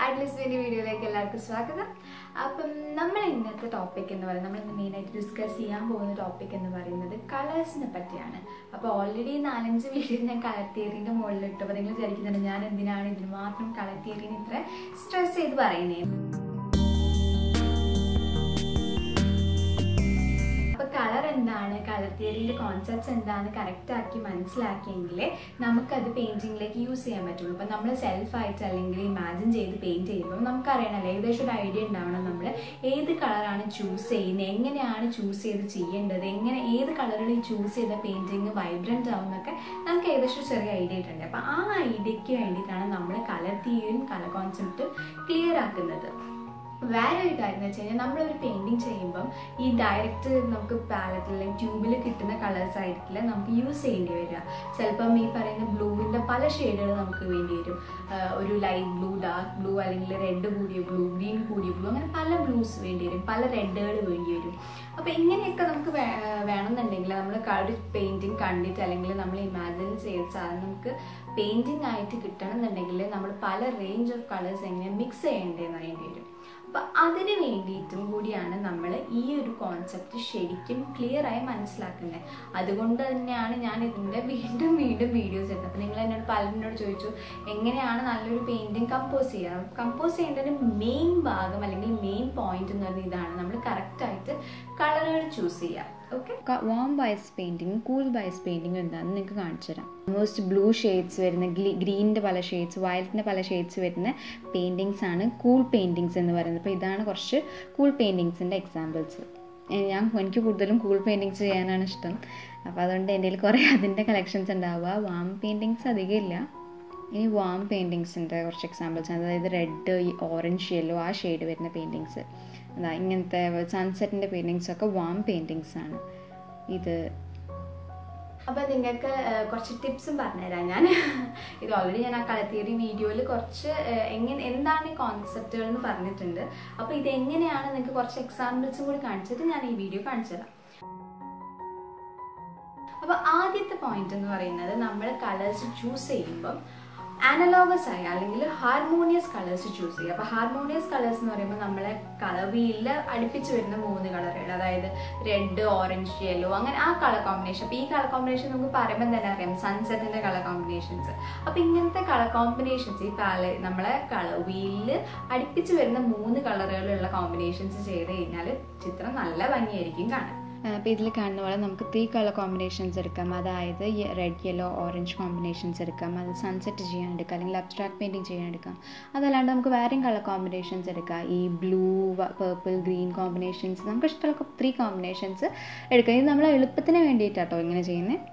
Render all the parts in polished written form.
Atlas വീഡിയോയിലേക്ക് എല്ലാവർക്കും സ്വാഗതം. അപ്പം നമ്മൾ ഇന്നത്തെ ടോപ്പിക് എന്ന് പറയുന്നത് നമ്മൾ മെയിനായിട്ട് ഡിസ്കസ് ചെയ്യാൻ പോകുന്ന ടോപ്പിക് എന്ന് പറയുന്നത് കളേഴ്സിനെ പറ്റിയാണ്. അപ്പോൾ ഓൾറെഡി 4-5 വീഡിയോ ഞാൻ കളർ തിയറിൻ്റെ മുകളിലിട്ട്. അപ്പോൾ നിങ്ങൾ വിചാരിക്കുന്നുണ്ട് ഞാൻ എന്തിനാണ് ഇതിന് മാത്രം കളർ തിയറിന് ഇത്ര സ്ട്രെസ് ചെയ്ത് പറയുന്നത്. കളർ എന്താണ്, കളർ തിയറിയുടെ കോൺസെപ്റ്റ്സ് എന്താണെന്ന് കറക്റ്റ് ആക്കി മനസ്സിലാക്കിയെങ്കിൽ നമുക്കത് പെയിൻറ്റിങ്ങിലേക്ക് യൂസ് ചെയ്യാൻ പറ്റുള്ളൂ. ഇപ്പം നമ്മൾ സെൽഫായിട്ട് അല്ലെങ്കിൽ ഇമാജിൻ ചെയ്ത് പെയിൻറ്റ് ചെയ്യുമ്പോൾ നമുക്കറിയണമല്ലോ, ഏകദേശം ഒരു ഐഡിയ ഉണ്ടാവണം നമ്മൾ ഏത് കളറാണ് ചൂസ് ചെയ്യുന്നത്, എങ്ങനെയാണ് ചൂസ് ചെയ്ത് ചെയ്യേണ്ടത്, ഏത് കളറുകൾ ചൂസ് ചെയ്ത പെയിൻറ്റിങ് വൈബ്രൻ്റ് ആവുമെന്നൊക്കെ നമുക്ക് ഏകദേശം ചെറിയ ഐഡിയ ആയിട്ടുണ്ട്. അപ്പം ആ ഐഡിയയ്ക്ക് വേണ്ടിയിട്ടാണ് നമ്മൾ കളർ തിയറിയും കളർ കോൺസെപ്റ്റും ക്ലിയർ ആക്കുന്നത്. വേറെ ഒരു കാര്യം എന്ന് വെച്ച് കഴിഞ്ഞാൽ നമ്മളൊരു പെയിൻറ്റിങ് ചെയ്യുമ്പം ഈ ഡയറക്റ്റ് നമുക്ക് പാലറ്റിൽ അല്ലെങ്കിൽ ട്യൂബിൽ കിട്ടുന്ന കളേഴ്സ് ആയിരിക്കില്ല നമുക്ക് യൂസ് ചെയ്യേണ്ടി വരിക. ചിലപ്പം ഈ പറയുന്ന ബ്ലൂവിൻ്റെ പല ഷെയ്ഡുകൾ നമുക്ക് വേണ്ടി വരും. ഒരു ലൈറ്റ് ബ്ലൂ, ഡാർക്ക് ബ്ലൂ, അല്ലെങ്കിൽ റെഡ് കൂടിയ ബ്ലൂ, ഗ്രീൻ കൂടിയ ബ്ലൂ, അങ്ങനെ പല ബ്ലൂസ് വേണ്ടി വരും, പല റെഡുകൾ വേണ്ടി വരും. അപ്പോൾ ഇങ്ങനെയൊക്കെ നമുക്ക് വേണമെന്നുണ്ടെങ്കിൽ നമ്മൾ ഒരു പെയിൻറ്റിങ് കണ്ടിട്ട് അല്ലെങ്കിൽ നമ്മൾ ഇമാജിൻ ചെയ്ത സാധനം നമുക്ക് പെയിൻറ്റിങ് ആയിട്ട് കിട്ടണമെന്നുണ്ടെങ്കിൽ നമ്മൾ പല റേഞ്ച് ഓഫ് കളേഴ്സ് എങ്ങനെ മിക്സ് ചെയ്യേണ്ടതെന്ന് അറിയേണ്ടി വരും. അപ്പം അതിന് വേണ്ടിയിട്ടും കൂടിയാണ് നമ്മൾ ഈ ഒരു കോൺസെപ്റ്റ് ശരിക്കും ക്ലിയറായി മനസ്സിലാക്കുന്നത്. അതുകൊണ്ട് തന്നെയാണ് ഞാൻ ഇതിൻ്റെ വീണ്ടും വീഡിയോസ് എടുത്തത്. അപ്പോൾ നിങ്ങൾ പലരോട് ചോദിച്ചു എങ്ങനെയാണ് നല്ലൊരു പെയിൻറ്റിങ് കമ്പോസ് ചെയ്യുക. കമ്പോസ് ചെയ്യേണ്ടതിന് മെയിൻ ഭാഗം അല്ലെങ്കിൽ മെയിൻ പോയിന്റ് എന്ന് പറയുന്നത് ഇതാണ്, നമ്മൾ കറക്റ്റായിട്ട് കളറുകൾ ചൂസ് ചെയ്യുക. Okay, warm bias painting, cool bias painting എന്താണെന്ന് നിങ്ങൾക്ക് കാണിച്ചു തരാം. മോസ്റ്റ് ബ്ലൂ ഷെയ്ഡ്സ് വരുന്ന, ഗ്രീനിൻ്റെ പല ഷെയ്ഡ്സ്, വയലറ്റിൻ്റെ പല ഷെയ്ഡ്സ് വരുന്ന പെയിൻറ്റിങ്സ് ആണ് കൂൾ പെയിൻറ്റിങ്സ് എന്ന് പറയുന്നത്. അപ്പോൾ ഇതാണ് കുറച്ച് കൂൾ പെയിൻറ്റിങ്സിൻ്റെ എക്സാമ്പിൾസ്. എനിക്ക് കൂടുതലും കൂൾ പെയിൻറ്റിങ്സ് ചെയ്യാനാണ് ഇഷ്ടം. അപ്പോൾ അതുകൊണ്ട് എൻ്റെ കയ്യിൽ കുറേ അതിൻ്റെ കളക്ഷൻസ് ഉണ്ടാവുക. വാം പെയിൻറ്റിങ്സ് അധികം ഇല്ല. ഇനി വാം പെയിൻറ്റിങ്സിൻ്റെ കുറച്ച് എക്സാമ്പിൾസ്, അതായത് റെഡ്, ഓറഞ്ച്, യെല്ലോ ആ ഷെയ്ഡ് വരുന്ന പെയിൻറ്റിങ്സ്. അതാ ഇങ്ങനത്തെ സൺസെറ്റിൻ്റെ പെയിൻറ്റിങ്സൊക്കെ വാം പെയിൻറ്റിങ്സ് ആണ് ഇത്. അപ്പോൾ നിങ്ങൾക്ക് കുറച്ച് ടിപ്സും പറഞ്ഞുതരാം ഞാൻ. ഇത് ഓൾറെഡി ഞാൻ ആ കളർ തിയറി വീഡിയോയിൽ കുറച്ച് എന്താണ് ഈ കോൺസെപ്റ്റുകൾ എന്ന് പറഞ്ഞിട്ടുണ്ട്. അപ്പോൾ ഇതെങ്ങനെയാണ് നിങ്ങൾക്ക് കുറച്ച് എക്സാമ്പിൾസും കൂടി കാണിച്ചിട്ട് ഞാൻ ഈ വീഡിയോ കാണിച്ചു തരാം. അപ്പോൾ ആദ്യത്തെ പോയിന്റ് എന്ന് പറയുന്നത് നമ്മൾ കളേഴ്സ് ചൂസ് ചെയ്യുമ്പം അനലോഗസ് ആയി അല്ലെങ്കിൽ ഹാർമോണിയസ് കളേഴ്സ് ചൂസ് ചെയ്യുക. അപ്പോൾ ഹാർമോണിയസ് കളേഴ്സ് എന്ന് പറയുമ്പോൾ നമ്മളെ കളർ വീലിൽ അടുപ്പിച്ച് വരുന്ന 3 കളറുകൾ, അതായത് റെഡ്, ഓറഞ്ച്, യെല്ലോ, അങ്ങനെ ആ കളർ കോമ്പിനേഷൻ. അപ്പോൾ ഈ കളർ കോമ്പിനേഷൻ നമുക്ക് പറയുമ്പോൾ തന്നെ അറിയാം സൺസെറ്റിൻ്റെ കളർ കോമ്പിനേഷൻസ്. അപ്പോൾ ഇങ്ങനത്തെ കളർ കോമ്പിനേഷൻസ് ഈ നമ്മളെ കളർ വീലിൽ അടുപ്പിച്ച് വരുന്ന 3 കളറുകളുള്ള കോമ്പിനേഷൻസ് ചെയ്ത് കഴിഞ്ഞാൽ ചിത്രം നല്ല ഭംഗിയായിരിക്കും കാണാൻ. അപ്പോൾ ഇതിൽ കാണുന്ന പോലെ നമുക്ക് 3 കളർ കോമ്പിനേഷൻസ് എടുക്കാം. അതായത് റെഡ്, യെല്ലോ, ഓറഞ്ച് കോമ്പിനേഷൻസ് എടുക്കാം. അത് സൺസെറ്റ് ചെയ്യാൻ എടുക്കാം, അല്ലെങ്കിൽ അബ്സ്ട്രാക്ട് പെയിൻറ്റിങ് ചെയ്യാൻ എടുക്കാം. അതല്ലാണ്ട് നമുക്ക് വേറെയും കളർ കോമ്പിനേഷൻസ് എടുക്കാം. ഈ ബ്ലൂ, പർപ്പിൾ, ഗ്രീൻ കോമ്പിനേഷൻസ് നമുക്ക് ഇഷ്ടമുള്ള 3 കോമ്പിനേഷൻസ് എടുക്കാം. ഇത് നമ്മൾ എളുപ്പത്തിന് വേണ്ടിയിട്ടാട്ടോ ഇങ്ങനെ ചെയ്യുന്നത്.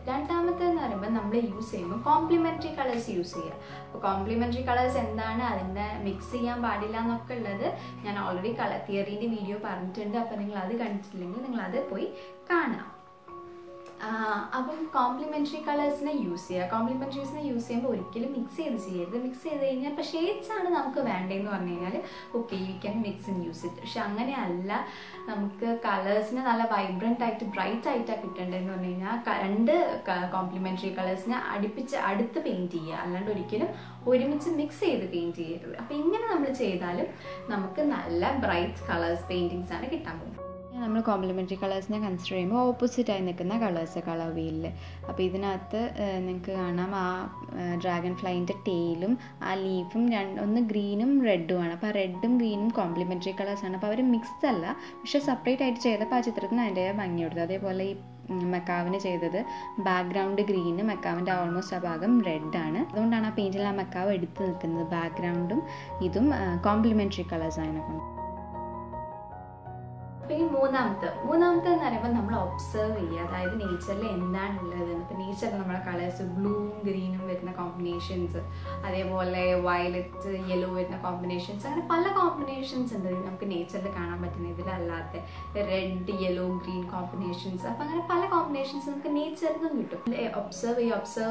രണ്ടാമത്തേത് എന്ന് പറയുമ്പോൾ നമ്മൾ യൂസ് ചെയ്യുമ്പോൾ കോംപ്ലിമെൻ്ററി കളേഴ്സ് യൂസ് ചെയ്യുക. അപ്പോൾ കോംപ്ലിമെൻ്ററി കളേഴ്സ് എന്താണ്, അതിൻ്റെ മിക്സ് ചെയ്യാൻ പാടില്ല എന്നൊക്കെ ഉള്ളത് ഞാൻ ഓൾറെഡി കളർ തിയറീൻ്റെ വീഡിയോ പറഞ്ഞിട്ടുണ്ട്. അപ്പോൾ നിങ്ങൾ അത് കണ്ടിട്ടില്ലെങ്കിൽ നിങ്ങളത് പോയി കാണാം. അപ്പം കോംപ്ലിമെൻ്ററി കളേഴ്സിനെ യൂസ് ചെയ്യുക. കോംപ്ലിമെൻ്ററീസിനെ യൂസ് ചെയ്യുമ്പോൾ ഒരിക്കലും മിക്സ് ചെയ്യരുത്. മിക്സ് ചെയ്ത് കഴിഞ്ഞാൽ ഇപ്പോൾ ഷെയ്ഡ്സ് ആണ് നമുക്ക് വേണ്ടതെന്ന് പറഞ്ഞു കഴിഞ്ഞാൽ okay you can mix and use it. പക്ഷെ അങ്ങനെയല്ല, നമുക്ക് കളേഴ്സിനെ നല്ല വൈബ്രൻ്റ് ആയിട്ട് ബ്രൈറ്റ് ആയിട്ടാണ് കിട്ടേണ്ടതെന്ന് പറഞ്ഞു കഴിഞ്ഞാൽ 2 കോംപ്ലിമെൻ്ററി കളേഴ്സിനെ അടുത്ത് പെയിൻറ്റ് ചെയ്യുക, അല്ലാണ്ട് ഒരിക്കലും ഒരുമിച്ച് മിക്സ് ചെയ്ത് പെയിൻറ്റ് ചെയ്യരുത്. അപ്പോൾ ഇങ്ങനെ നമ്മൾ ചെയ്താലും നമുക്ക് നല്ല ബ്രൈറ്റ് കളേഴ്സ് പെയിൻറ്റിങ്സ് ആണ് കിട്ടാൻ പോകുന്നത്. നമ്മൾ കോംപ്ലിമെൻ്ററി കളേഴ്സിനെ കൺസിഡർ ചെയ്യുമ്പോൾ ഓപ്പോസിറ്റായി നിൽക്കുന്ന കളേഴ്സ് കളർ വീലിൽ. അപ്പോൾ ഇതിനകത്ത് നിങ്ങൾക്ക് കാണാം ആ ഡ്രാഗൺ ഫ്ലൈൻ്റെ ടെയിലും ആ ലീഫും ഒന്ന് ഗ്രീനും റെഡുമാണ്. അപ്പോൾ ആ റെഡും ഗ്രീനും കോംപ്ലിമെൻ്ററി കളേഴ്സാണ്. അപ്പോൾ അവർ മിക്സ്ഡ് അല്ല, പക്ഷേ സെപ്പറേറ്റ് ആയിട്ട് ചെയ്തപ്പോൾ ആ ചിത്രത്തിന് അതിൻ്റെ ഭംഗി കൊടുത്തു. അതേപോലെ ഈ മെക്കാവിന് ചെയ്തത് ബാക്ക്ഗ്രൗണ്ട് ഗ്രീനും മെക്കാവിൻ്റെ ഓൾമോസ്റ്റ് ആ ഭാഗം റെഡാണ്. അതുകൊണ്ടാണ് ആ പെയിൻറ്റിൽ ആ മെക്കാവ് എടുത്ത് നിൽക്കുന്നത്. ബാക്ക്ഗ്രൗണ്ടും ഇതും കോംപ്ലിമെൻ്ററി കളേഴ്സ് അതിനെക്കൊണ്ട്. പിന്നെ മൂന്നാമത്തെ എന്ന് പറയുമ്പോൾ നമ്മൾ ഒബ്സർവ് ചെയ്യുക, അതായത് നേച്ചറിൽ എന്താണുള്ളത്. ഇപ്പോൾ നേച്ചറിൽ നമ്മുടെ കളേഴ്സ് ബ്ലൂവും ഗ്രീനും വരുന്ന കോമ്പിനേഷൻസ്, അതേപോലെ വയലറ്റ്, യെല്ലോ വരുന്ന കോമ്പിനേഷൻസ്, അങ്ങനെ പല കോമ്പിനേഷൻസ് ഉണ്ട് നമുക്ക് നേച്ചറിൽ കാണാൻ പറ്റുന്ന. ഇതിലല്ലാത്ത റെഡ്, യെല്ലോ, ഗ്രീൻ കോമ്പിനേഷൻസ്. അപ്പോൾ അങ്ങനെ പല കോമ്പിനേഷൻസ് നമുക്ക് നേച്ചറിൽ നിന്നും കിട്ടും. ഒബ്സർവ്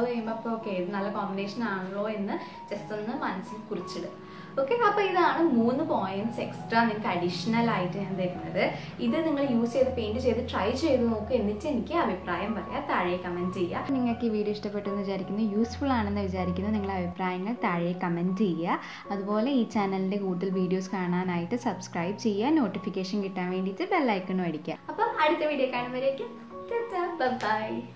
ചെയ്യുമ്പോൾ അപ്പോൾ ഓക്കെ ഇത് നല്ല കോമ്പിനേഷൻ ആണല്ലോ എന്ന് ജസ്റ്റ് ഒന്ന് മനസ്സിൽ കുറിച്ചിടുക. ഓക്കെ, അപ്പോൾ ഇതാണ് 3 പോയിന്റ്സ് എക്സ്ട്രാ നിങ്ങൾക്ക് അഡീഷണൽ ആയിട്ട് ഞാൻ തരുന്നത്. ഇത് നിങ്ങൾ യൂസ് ചെയ്ത് പെയിന്റ് ചെയ്ത് ട്രൈ ചെയ്ത് നോക്കുക, എന്നിട്ട് എനിക്ക് അഭിപ്രായം പറയാം, താഴെ കമൻറ്റ് ചെയ്യുക. നിങ്ങൾക്ക് ഈ വീഡിയോ ഇഷ്ടപ്പെട്ടു എന്ന് വിചാരിക്കുന്നു, യൂസ്ഫുൾ ആണെന്ന് വിചാരിക്കുന്നു. നിങ്ങളുടെ അഭിപ്രായങ്ങൾ താഴെ കമൻറ്റ് ചെയ്യുക. അതുപോലെ ഈ ചാനലിൻ്റെ കൂടുതൽ വീഡിയോസ് കാണാനായിട്ട് സബ്സ്ക്രൈബ് ചെയ്യുക, നോട്ടിഫിക്കേഷൻ കിട്ടാൻ വേണ്ടിയിട്ട് ബെല്ലൈക്കണും അടിക്കുക. അപ്പോൾ അടുത്ത വീഡിയോ കാണുമ്പോഴേക്കും ബൈ.